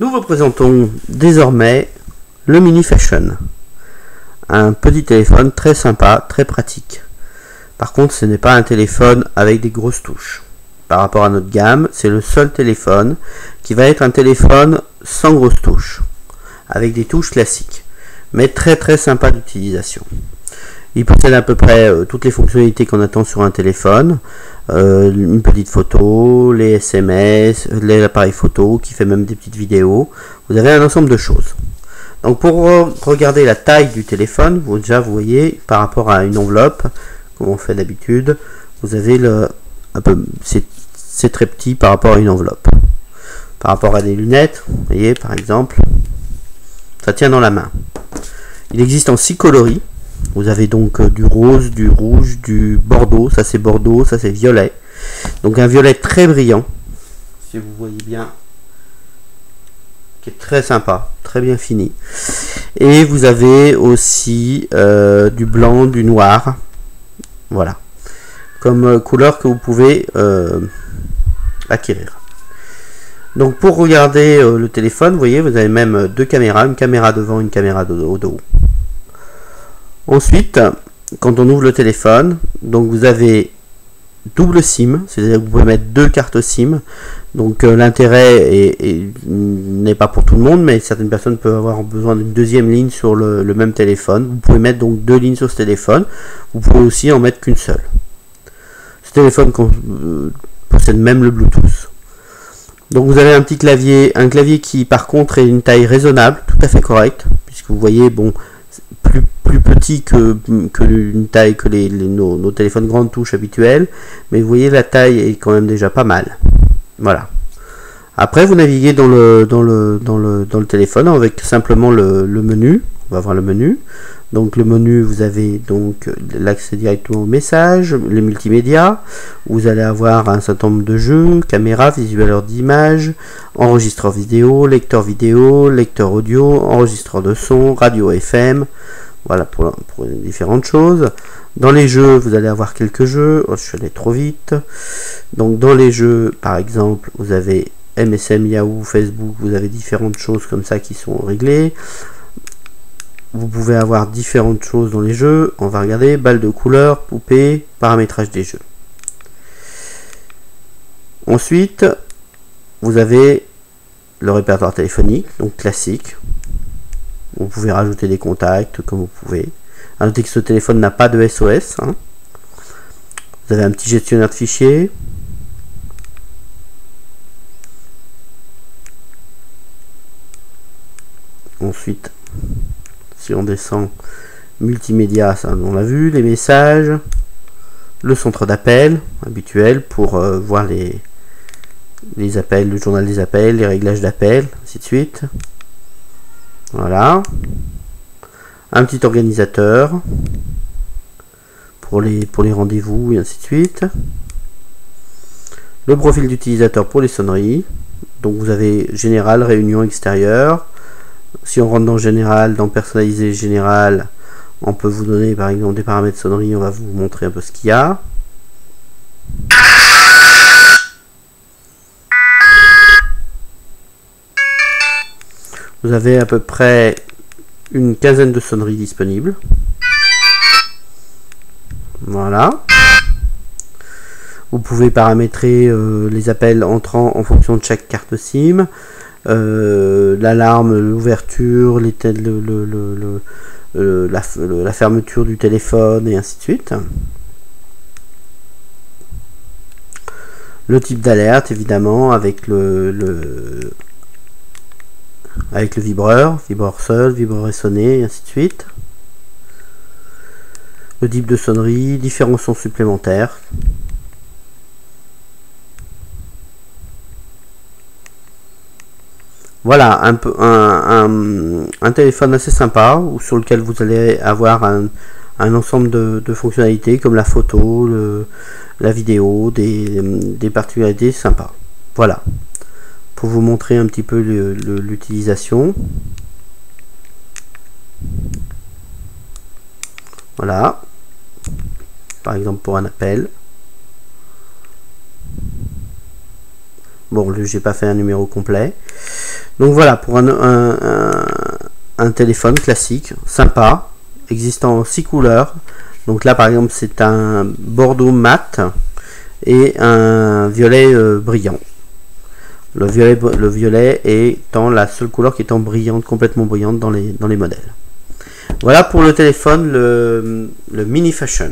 Nous vous présentons désormais le Mini Fashion, un petit téléphone très sympa, très pratique. Par contre, ce n'est pas un téléphone avec des grosses touches. Par rapport à notre gamme, c'est le seul téléphone qui va être un téléphone sans grosses touches, avec des touches classiques, mais très sympa d'utilisation. Il possède à peu près toutes les fonctionnalités qu'on attend sur un téléphone, une petite photo, les SMS, l'appareil photo qui fait même des petites vidéos. Vous avez un ensemble de choses. Donc pour regarder la taille du téléphone, vous voyez par rapport à une enveloppe, comme on fait d'habitude, vous avez c'est très petit par rapport à une enveloppe. Par rapport à des lunettes, vous voyez par exemple, ça tient dans la main. Il existe en 6 coloris. Vous avez donc du rose, du rouge, du bordeaux, ça c'est violet. Donc un violet très brillant, si vous voyez bien, qui est très sympa, très bien fini. Et vous avez aussi du blanc, du noir, voilà, comme couleur que vous pouvez acquérir. Donc pour regarder le téléphone, vous voyez, vous avez même deux caméras, une caméra devant, une caméra au dos. Ensuite, quand on ouvre le téléphone, donc vous avez double SIM, c'est-à-dire que vous pouvez mettre deux cartes SIM. Donc l'intérêt n'est pas pour tout le monde, mais certaines personnes peuvent avoir besoin d'une deuxième ligne sur le même téléphone. Vous pouvez mettre donc deux lignes sur ce téléphone. Vous pouvez aussi en mettre qu'une seule. Ce téléphone possède même le Bluetooth. Donc vous avez un petit clavier, un clavier qui par contre est une taille raisonnable, tout à fait correcte, puisque vous voyez, bon, plus petit que une taille que nos téléphones grandes touches habituels, mais vous voyez la taille est quand même déjà pas mal. Voilà. Après vous naviguez dans le téléphone avec simplement le menu. On va voir le menu. Donc le menu, vous avez donc l'accès directement au message, les multimédia. Vous allez avoir un certain nombre de jeux, caméra, visualiseur d'image, enregistreur vidéo, lecteur audio, enregistreur de son, radio FM. Voilà pour différentes choses. Dans les jeux, vous allez avoir quelques jeux. Oh, je suis allé trop vite. Donc dans les jeux, par exemple, vous avez MSN, Yahoo, Facebook. Vous avez différentes choses comme ça qui sont réglées. Vous pouvez avoir différentes choses dans les jeux. On va regarder balles de couleurs, poupées, paramétrage des jeux. Ensuite, vous avez le répertoire téléphonique, donc classique. Vous pouvez rajouter des contacts comme vous pouvez. À noter que ce téléphone n'a pas de SOS. Vous avez un petit gestionnaire de fichiers. Ensuite, si on descend, multimédia, ça on l'a vu, les messages, le centre d'appel habituel pour voir les appels, le journal des appels, les réglages d'appel, ainsi de suite. Voilà. Un petit organisateur pour les rendez-vous et ainsi de suite. Le profil d'utilisateur pour les sonneries. Donc vous avez général, réunion, extérieure. Si on rentre dans général, dans personnaliser général, on peut vous donner par exemple des paramètres sonnerie. On va vous montrer un peu ce qu'il y a. Vous avez à peu près une quinzaine de sonneries disponibles. Voilà. Vous pouvez paramétrer les appels entrants en fonction de chaque carte SIM. L'alarme, l'ouverture, la fermeture du téléphone et ainsi de suite. Le type d'alerte évidemment avec le vibreur seul, vibreur et sonné, et ainsi de suite. Le type de sonnerie, différents sons supplémentaires. Voilà, un téléphone assez sympa, sur lequel vous allez avoir un ensemble de fonctionnalités comme la photo, la vidéo, des particularités sympas. Voilà. Pour vous montrer un petit peu l'utilisation. Voilà. Par exemple pour un appel. Bon, j'ai pas fait un numéro complet. Donc voilà pour un téléphone classique, sympa, existant en 6 couleurs. Donc là par exemple c'est un bordeaux mat et un violet brillant. Le violet étant la seule couleur qui étant brillante, complètement brillante dans les modèles. Voilà pour le téléphone, le Mini Fashion.